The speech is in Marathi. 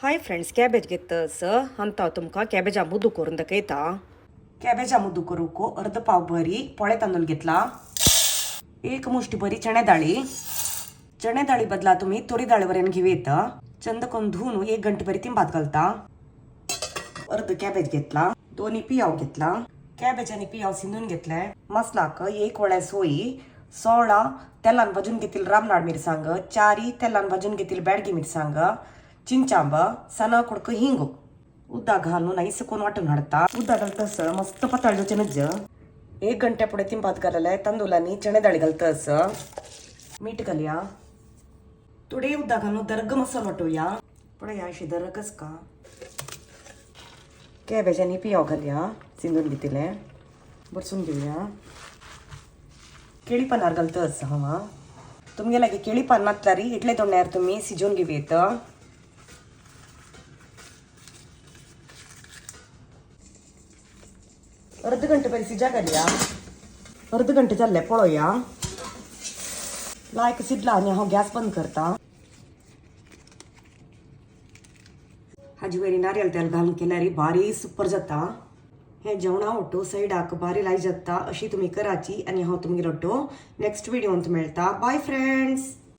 हाय फ्रेंड्स, कॅबेज घेतस हांव तुमकां कॅबेजा मुद्दू करून दाखयता. कॅबेजा मुद्दू करूक अर्द पाव भरी पोळे तांदूळ घेतला. एक मुष्टी भरी चणे डाळी बदला तुम्ही तुरी डाळीवरेन घेऊन चंद करून धुवून 1 घंटे भरी भात घालता. अर्ध कॅबेज घेतला. 2 पियाव घेतला. कॅबेज आणि पियाव शिंदून घेतले. मसालाक 1 वळ्या सोयी 16 तेलान भाजून घेतील रामनाड मिरसांग, 4 तेलान भाजून घेतील बॅडगी मिरसांग, चिंचांब, सना कुडक हिंग उद्दा घालून ऐस कोण वाटून हाडता. उद्दा घालतस मस्त पताळ्योचे नज 1 घंट्या पुढे भात घाललाय. तांदूळांनी चणे डाळी घालतस. मीठ घालूया. थोडे उद्दा घालून दर्ग मसाला वाटूया. पुढे या अशी दरगच का कॅबेज आणि पियाव घालूया. शिंदून घेतले बरसून घेऊया. केळी पानार घालतस हवा. तुमगे लागी केळी पान नातलारी इटले तोंड्यार तुम्ही शिजवून घेऊयात. अर्ध घंटे परी सिजा घालूया. अर्ध घंटे जाल्ले पळोवया. लायक शिजला आणि हांव गॅस बंद करता. हाजी वेरी नारियल तेल घालून केल्यारी भारी सुपर जाता. हे जेवणा ओटो सायडाक भारी लाई जाता. अशी तुम्ही कराची आणि हांव तुमगे लोटो नेक्स्ट व्हिडिओंत मेळटा. Bye friends.